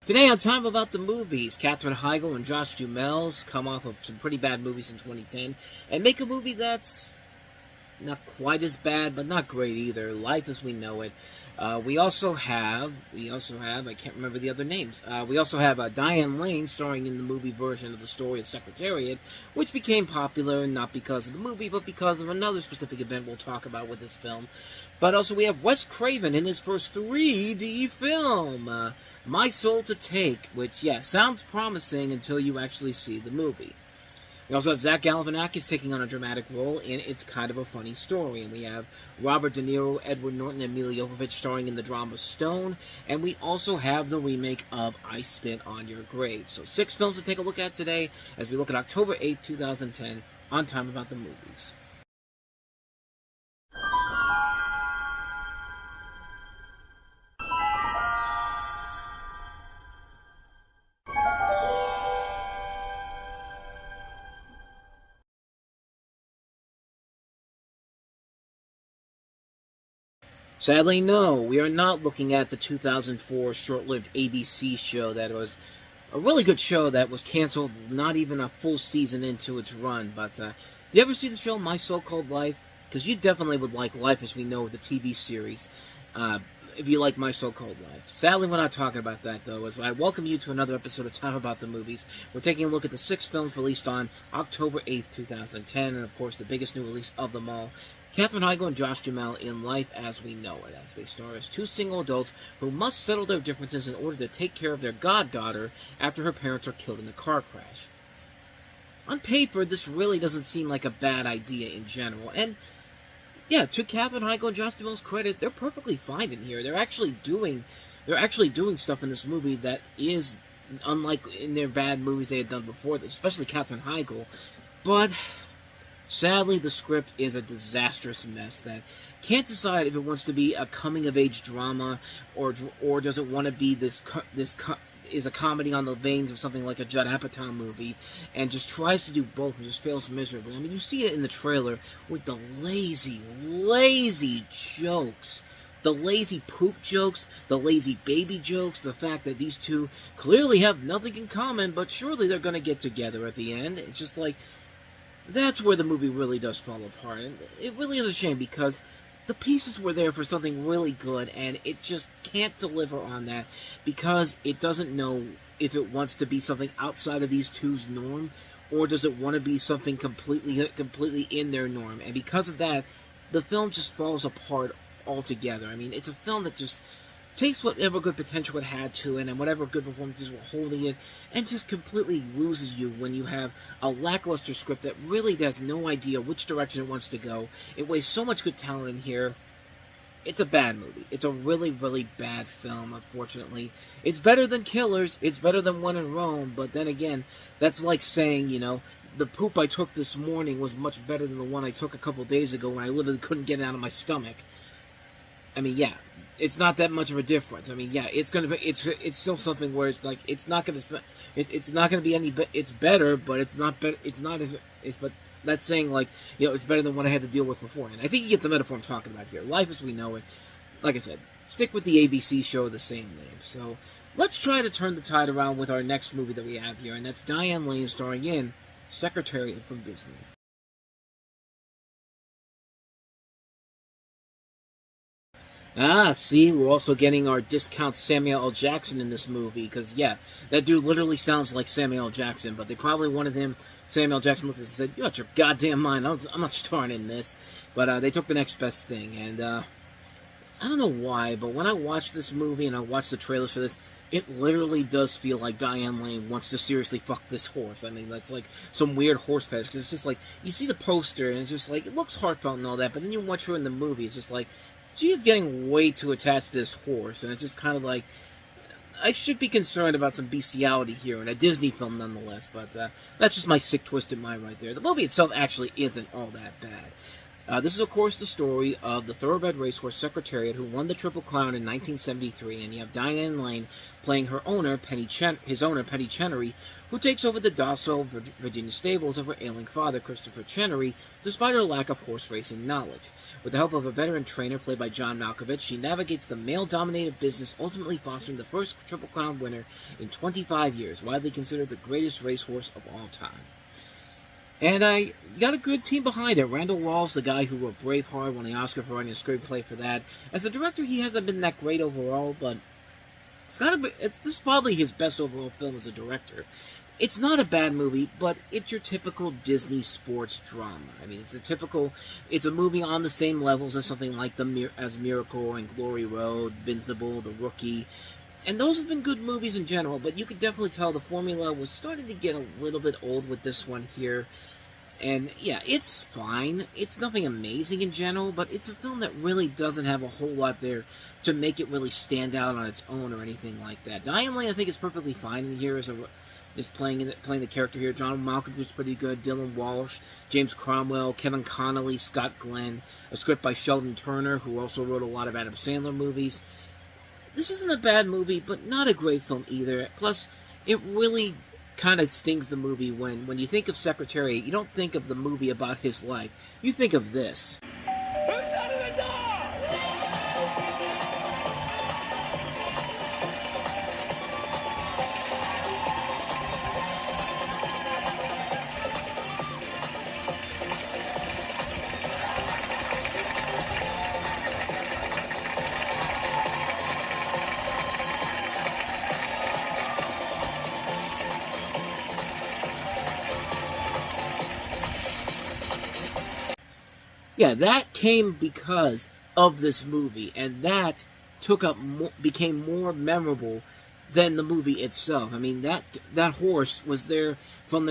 Today on Time About the Movies, Katherine Heigl and Josh Duhamel come off of some pretty bad movies in 2010 and make a movie that's not quite as bad, but not great either. Life as We Know It. We also have, I can't remember the other names. We also have Diane Lane starring in the movie version of the story of Secretariat, which became popular not because of the movie, but because of another specific event we'll talk about with this film. But also we have Wes Craven in his first 3D film, My Soul to Take, which, yeah, sounds promising until you actually see the movie. We also have Zach Galifianakis taking on a dramatic role in It's Kind of a Funny Story. And we have Robert De Niro, Edward Norton, and Mila Jovovich starring in the drama Stone. And we also have the remake of I Spit on Your Grave. So 6 films to take a look at today as we look at October 8th, 2010 on Time About the Movies. Sadly, no, we are not looking at the 2004 short-lived ABC show that was a really good show that was canceled not even a full season into its run. But, did you ever see the show My So-Called Life? Because you definitely would like Life as We Know It, the TV series, if you like My So-Called Life. Sadly, we're not talking about that, though, as I welcome you to another episode of Time About the Movies. We're taking a look at the 6 films released on October 8th, 2010, and, of course, the biggest new release of them all, Katherine Heigl and Josh Duhamel in Life as We Know It, as they star as 2 single adults who must settle their differences in order to take care of their goddaughter after her parents are killed in a car crash. On paper, this really doesn't seem like a bad idea in general, and yeah, to Katherine Heigl and Josh Duhamel's credit, they're perfectly fine in here. They're actually doing stuff in this movie that is unlike in their bad movies they had done before this, especially Katherine Heigl, but sadly, the script is a disastrous mess that can't decide if it wants to be a coming-of-age drama or does it want to be is a comedy on the veins of something like a Judd Apatow movie, and just tries to do both and just fails miserably. I mean, you see it in the trailer with the lazy jokes. The lazy poop jokes, the lazy baby jokes, the fact that these two clearly have nothing in common, but surely they're going to get together at the end. It's just like, that's where the movie really does fall apart. And it really is a shame because the pieces were there for something really good, and it just can't deliver on that because it doesn't know if it wants to be something outside of these two's norm, or does it want to be something completely in their norm. And because of that, the film just falls apart altogether. I mean, it's a film that just takes whatever good potential it had to it and whatever good performances were holding it and just completely loses you when you have a lackluster script that really has no idea which direction it wants to go. It wastes so much good talent in here. It's a bad movie. It's a really, really bad film, unfortunately. It's better than Killers. It's better than One in Rome, but then again, that's like saying, you know, the poop I took this morning was much better than the one I took a couple days ago when I literally couldn't get it out of my stomach. I mean, yeah, it's not that much of a difference. I mean, yeah, it's still something where it's like it's not gonna be any. It's better, but it's not better. It's not as but that's saying like, you know, it's better than what I had to deal with before. And I think you get the metaphor I'm talking about here. Life as We Know It. Like I said, stick with the ABC show of the same name. So let's try to turn the tide around with our next movie that we have here, and that's Diane Lane starring in Secretariat from Disney. Ah, see, we're also getting our discount Samuel L. Jackson in this movie, because, yeah, that dude literally sounds like Samuel L. Jackson, but they probably wanted him, Samuel L. Jackson looked at it and said, "You're out your goddamn mind, I'm not starring in this," but they took the next best thing, and I don't know why, but when I watched this movie and I watched the trailers for this, it literally does feel like Diane Lane wants to seriously fuck this horse. I mean, that's like some weird horse fetish, because it's just like, you see the poster, and it's just like, it looks heartfelt and all that, but then you watch her in the movie, it's just like, she's getting way too attached to this horse, and it's just kind of like, I should be concerned about some bestiality here in a Disney film nonetheless, but that's just my sick, twisted mind right there. The movie itself actually isn't all that bad. This is, of course, the story of the Thoroughbred Racehorse Secretariat who won the Triple Crown in 1973, and you have Diane Lane playing his owner, Penny Chenery, who takes over the docile Virginia stables of her ailing father, Christopher Chenery, despite her lack of horse racing knowledge. With the help of a veteran trainer played by John Malkovich, she navigates the male-dominated business, ultimately fostering the first Triple Crown winner in 25 years, widely considered the greatest racehorse of all time. And I got a good team behind it. Randall Wall's the guy who wrote Braveheart, won the Oscar for writing a screenplay for that. As a director, he hasn't been that great overall, but this is probably his best overall film as a director. It's not a bad movie, but it's your typical Disney sports drama. I mean, it's a movie on the same levels as something like as Miracle and Glory Road, Invincible, The Rookie. And those have been good movies in general, but you could definitely tell the formula was starting to get a little bit old with this one here. And yeah, it's fine. It's nothing amazing in general, but it's a film that really doesn't have a whole lot there to make it really stand out on its own or anything like that. Diane Lane, I think, is perfectly fine in here is playing the character here. John Malkovich was pretty good. Dylan Walsh, James Cromwell, Kevin Connolly, Scott Glenn. A script by Sheldon Turner, who also wrote a lot of Adam Sandler movies. This isn't a bad movie, but not a great film either. Plus, it really kind of stings the movie when you think of Secretariat, you don't think of the movie about his life. You think of this. Who's under the door? Yeah, that came because of this movie, and that became more memorable than the movie itself. I mean, that horse was there from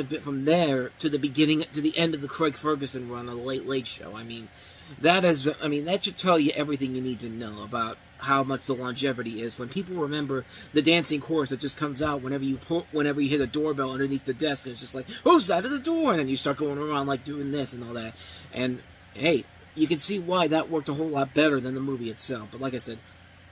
there to the beginning to the end of the Craig Ferguson run on the Late Late Show. I mean, that should tell you everything you need to know about how much the longevity is. When people remember the dancing horse that just comes out whenever you hit a doorbell underneath the desk, and it's just like, who's that at the door? And then you start going around like doing this and all that. And hey, you can see why that worked a whole lot better than the movie itself. But like I said,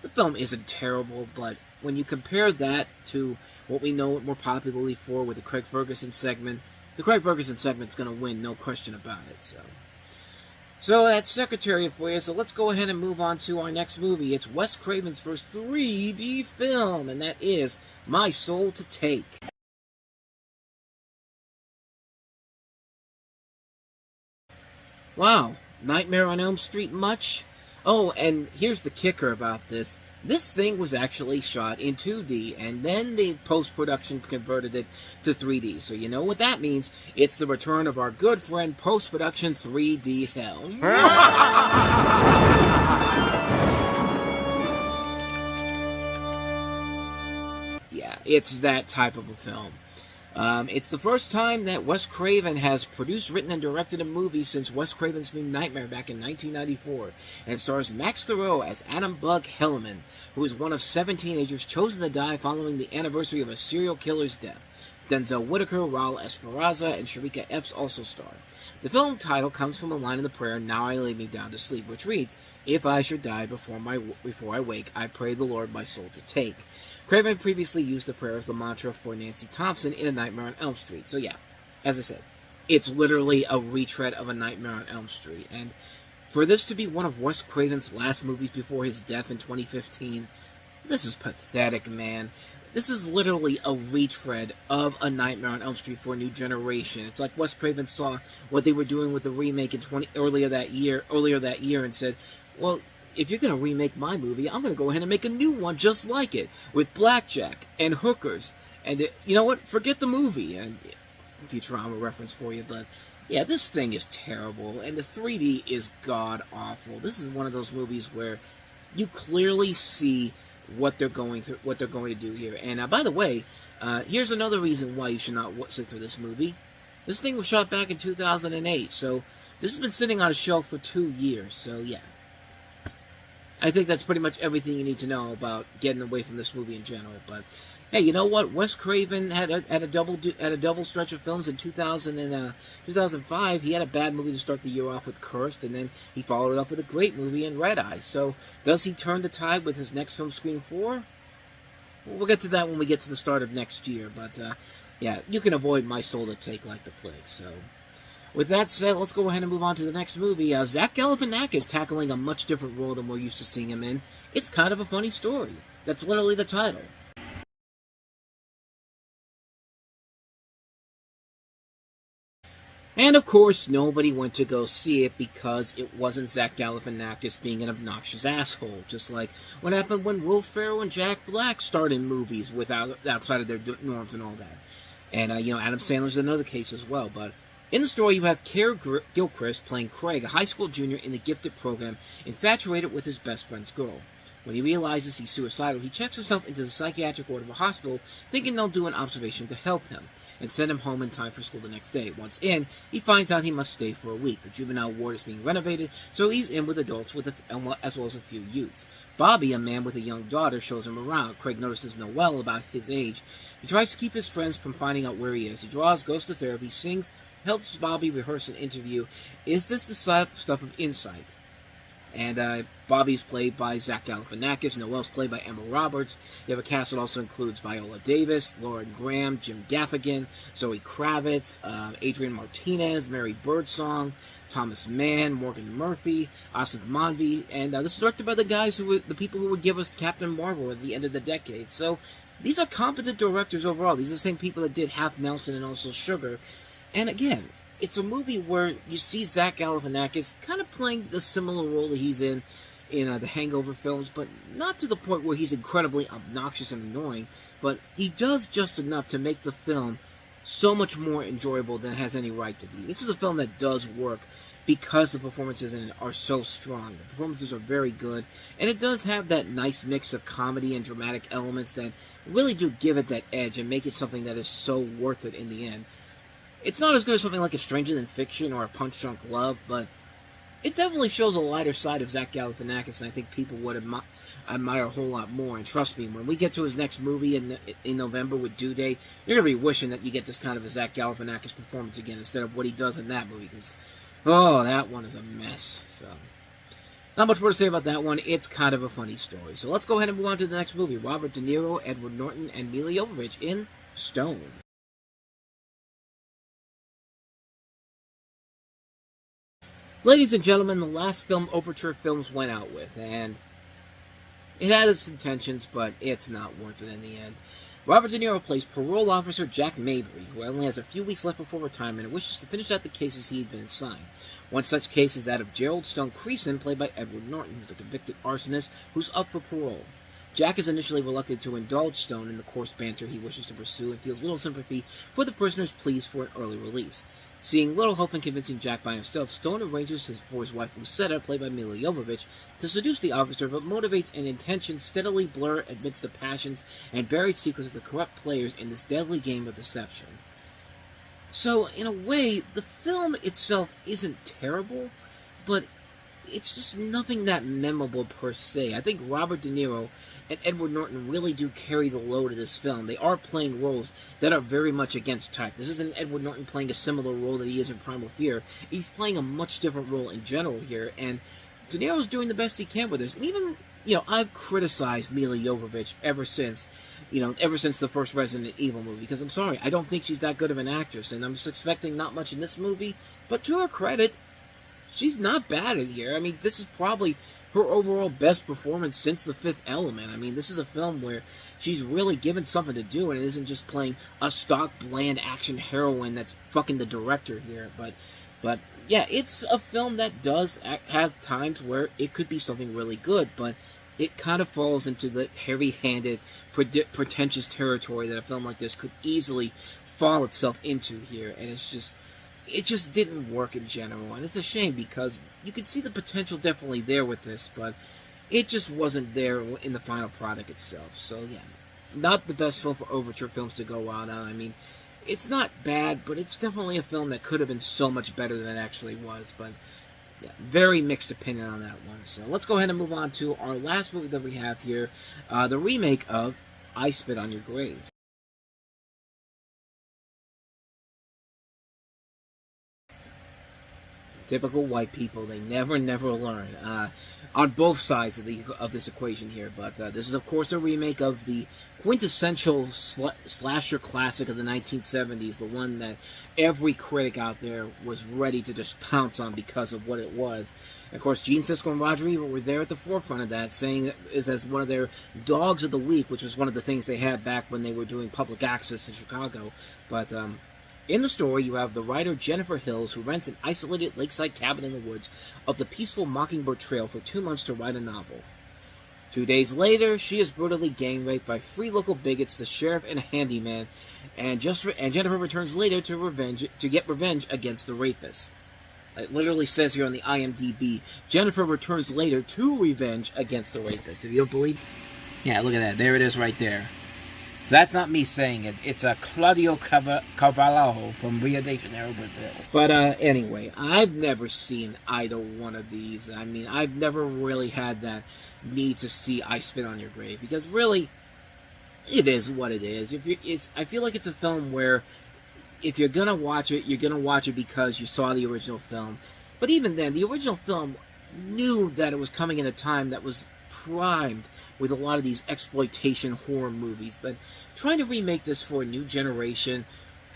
the film isn't terrible, but when you compare that to what we know it more popularly for with the Craig Ferguson segment, the Craig Ferguson segment's going to win, no question about it. So that's Secretariat for you. So let's go ahead and move on to our next movie. It's Wes Craven's first 3D film, and that is My Soul to Take. Wow, Nightmare on Elm Street much? Oh, and here's the kicker about this. This thing was actually shot in 2D, and then the post-production converted it to 3D. So you know what that means. It's the return of our good friend post-production 3D hell. Yeah, it's that type of a film. It's the first time that Wes Craven has produced, written, and directed a movie since Wes Craven's New Nightmare back in 1994, and it stars Max Thoreau as Adam Bug Hellman, who is one of 7 teenagers chosen to die following the anniversary of a serial killer's death. Denzel Whitaker, Raul Esparza, and Sharika Epps also star. The film title comes from a line in the prayer, "Now I lay me down to sleep," which reads, "If I should die before I wake, I pray the Lord my soul to take." Craven previously used the prayer as the mantra for Nancy Thompson in A Nightmare on Elm Street. So yeah, as I said, it's literally a retread of A Nightmare on Elm Street. And for this to be one of Wes Craven's last movies before his death in 2015, this is pathetic, man. This is literally a retread of A Nightmare on Elm Street for a new generation. It's like Wes Craven saw what they were doing with the remake earlier that year, and said, well, if you're going to remake my movie, I'm going to go ahead and make a new one just like it, with blackjack and hookers. And you know what? Forget the movie. And Futurama reference for you, but yeah, this thing is terrible, and the 3D is god-awful. This is one of those movies where you clearly see what they're going to do here. And by the way, here's another reason why you should not sit through this movie. This thing was shot back in 2008, so this has been sitting on a shelf for 2 years. So yeah, I think that's pretty much everything you need to know about getting away from this movie in general. But Hey, you know what? Wes Craven had a double stretch of films in 2000 and 2005. He had a bad movie to start the year off with Cursed, and then he followed it up with a great movie in Red Eye. So, does he turn the tide with his next film, Scream 4? We'll get to that when we get to the start of next year. But yeah, you can avoid My Soul to Take like the plague. So, with that said, let's go ahead and move on to the next movie. Zach Galifianakis tackling a much different role than we're used to seeing him in. It's kind of a funny story. That's literally the title. And of course, nobody went to go see it because it wasn't Zach Galifianakis being an obnoxious asshole. Just like what happened when Will Ferrell and Jack Black starred in movies outside of their norms and all that. And Adam Sandler's another case as well. But in the story, you have Keir Gilchrist playing Craig, a high school junior in the gifted program, infatuated with his best friend's girl. When he realizes he's suicidal, he checks himself into the psychiatric ward of a hospital, thinking they'll do an observation to help him and send him home in time for school the next day. Once in, he finds out he must stay for a week. The juvenile ward is being renovated, so he's in with adults as well as a few youths. Bobby, a man with a young daughter, shows him around. Craig notices Noel about his age. He tries to keep his friends from finding out where he is. He draws, goes to therapy, sings, helps Bobby rehearse an interview. Is this the stuff of insight? And Bobby's played by Zach Galifianakis. Noel's played by Emma Roberts. You have a cast that also includes Viola Davis, Lauren Graham, Jim Gaffigan, Zoe Kravitz, Adrian Martinez, Mary Birdsong, Thomas Mann, Morgan Murphy, Asif Manvi, and this is directed by the people who would give us Captain Marvel at the end of the decade. So these are competent directors overall. These are the same people that did Half Nelson and also Sugar. And again, it's a movie where you see Zach Galifianakis kind of playing the similar role that he's in the Hangover films, but not to the point where he's incredibly obnoxious and annoying, but he does just enough to make the film so much more enjoyable than it has any right to be. This is a film that does work because the performances in it are so strong. The performances are very good, and it does have that nice mix of comedy and dramatic elements that really do give it that edge and make it something that is so worth it in the end. It's not as good as something like A Stranger Than Fiction or A Punch Drunk Love, but it definitely shows a lighter side of Zach Galifianakis, and I think people would admire a whole lot more. And trust me, when we get to his next movie in November with Due Date, you're going to be wishing that you get this kind of a Zach Galifianakis performance again instead of what he does in that movie, because, oh, that one is a mess. So, not much more to say about that one. It's kind of a funny story. So let's go ahead and move on to the next movie. Robert De Niro, Edward Norton, and Milla Jovovich in Stone. Ladies and gentlemen, the last film Overture Films went out with, and it had its intentions, but it's not worth it in the end. Robert De Niro plays parole officer Jack Mabry, who only has a few weeks left before retirement and wishes to finish out the cases he had been assigned. One such case is that of Gerald Stone Creason, played by Edward Norton, who's a convicted arsonist who's up for parole. Jack is initially reluctant to indulge Stone in the coarse banter he wishes to pursue and feels little sympathy for the prisoner's pleas for an early release. Seeing little hope in convincing Jack by himself, Stone arranges for his wife Lucetta, played by Milla Jovovich, to seduce the officer, but motivates an intention steadily blur amidst the passions and buried secrets of the corrupt players in this deadly game of deception. So, in a way, the film itself isn't terrible, but it's just nothing that memorable per se. I think Robert De Niro and Edward Norton really do carry the load of this film. They are playing roles that are very much against type. This isn't Edward Norton playing a similar role that he is in Primal Fear. He's playing a much different role in general here, and De Niro's doing the best he can with this. And even, I've criticized Milla Jovovich ever since the first Resident Evil movie, because I'm sorry, I don't think she's that good of an actress, and I'm just expecting not much in this movie, but to her credit, she's not bad in here. I mean, this is probably her overall best performance since The Fifth Element. I mean, this is a film where she's really given something to do, and it isn't just playing a stock, bland action heroine that's fucking the director here. But yeah, it's a film that does have times where it could be something really good, but it kind of falls into the heavy-handed, pretentious territory that a film like this could easily fall itself into here, and it just didn't work in general, and it's a shame because you could see the potential definitely there with this, but it just wasn't there in the final product itself. So yeah, not the best film for Overture Films to go out on. I mean, it's not bad, but it's definitely a film that could have been so much better than it actually was. But yeah, very mixed opinion on that one. So let's go ahead and move on to our last movie that we have here, the remake of I Spit on Your Grave. Typical white people, they never learn. On both sides of this equation here, but this is of course a remake of the quintessential slasher classic of the 1970s, the one that every critic out there was ready to just pounce on because of what it was. And of course, Gene Siskel and Roger Ebert were there at the forefront of that, saying it is as one of their dogs of the week, which was one of the things they had back when they were doing public access in Chicago. But in the story, you have the writer Jennifer Hills, who rents an isolated lakeside cabin in the woods of the peaceful Mockingbird Trail for 2 months to write a novel. 2 days later, she is brutally gang raped by 3 local bigots, the sheriff and a handyman, and Jennifer returns later to get revenge against the rapist. It literally says here on the IMDb, Jennifer returns later to revenge against the rapist. If you don't believe, yeah, look at that. There it is right there. So that's not me saying it. It's a Claudio Carvalho from Rio de Janeiro, Brazil. But anyway, I've never seen either one of these. I mean, I've never really had that need to see I Spit on Your Grave, because really, it is what it is. I feel like it's a film where if you're gonna watch it, you're gonna watch it because you saw the original film. But even then, the original film knew that it was coming in a time that was primed with a lot of these exploitation horror movies, but trying to remake this for a new generation,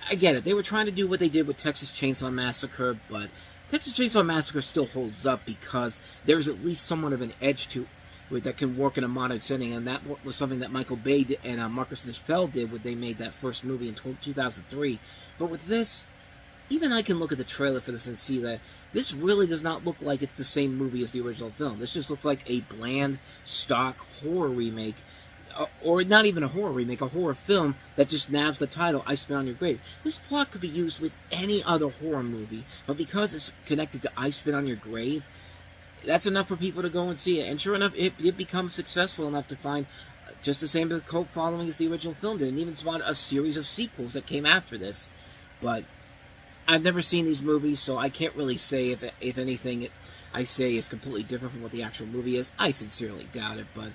I get it. They were trying to do what they did with Texas Chainsaw Massacre, but Texas Chainsaw Massacre still holds up because there's at least somewhat of an edge to it that can work in a modern setting, and that was something that Michael Bay and Marcus Nispel did when they made that first movie in 2003. But with this, even I can look at the trailer for this and see that this really does not look like it's the same movie as the original film. This just looks like a bland, stock horror remake, or not even a horror remake, a horror film that just nabs the title, I Spit on Your Grave. This plot could be used with any other horror movie, but because it's connected to I Spit on Your Grave, that's enough for people to go and see it. And sure enough, it becomes successful enough to find just the same cult following as the original film did, and even spawned a series of sequels that came after this. But I've never seen these movies, so I can't really say if anything I say is completely different from what the actual movie is. I sincerely doubt it, but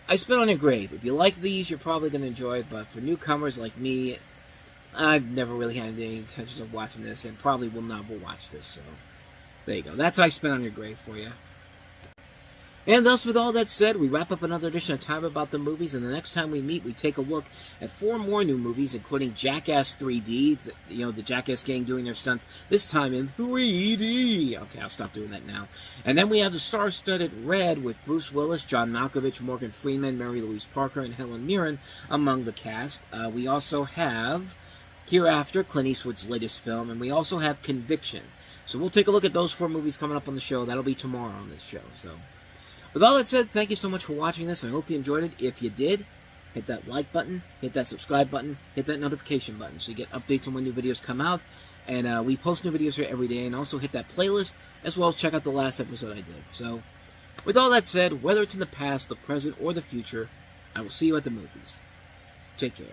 I Spit on Your Grave. If you like these, you're probably going to enjoy it, but for newcomers like me, I've never really had any intentions of watching this, and probably will never watch this, so there you go. That's I Spit on Your Grave for you. And thus, with all that said, we wrap up another edition of Time About the Movies, and the next time we meet, we take a look at 4 more new movies, including Jackass 3D, the Jackass gang doing their stunts, this time in 3D. Okay, I'll stop doing that now. And then we have the star-studded Red with Bruce Willis, John Malkovich, Morgan Freeman, Mary Louise Parker, and Helen Mirren among the cast. We also have Hereafter, Clint Eastwood's latest film, and we also have Conviction. So we'll take a look at those 4 movies coming up on the show. That'll be tomorrow on this show, so with all that said, thank you so much for watching this. I hope you enjoyed it. If you did, hit that like button, hit that subscribe button, hit that notification button so you get updates on when new videos come out. And we post new videos here every day. And also hit that playlist, as well as check out the last episode I did. So, with all that said, whether it's in the past, the present, or the future, I will see you at the movies. Take care.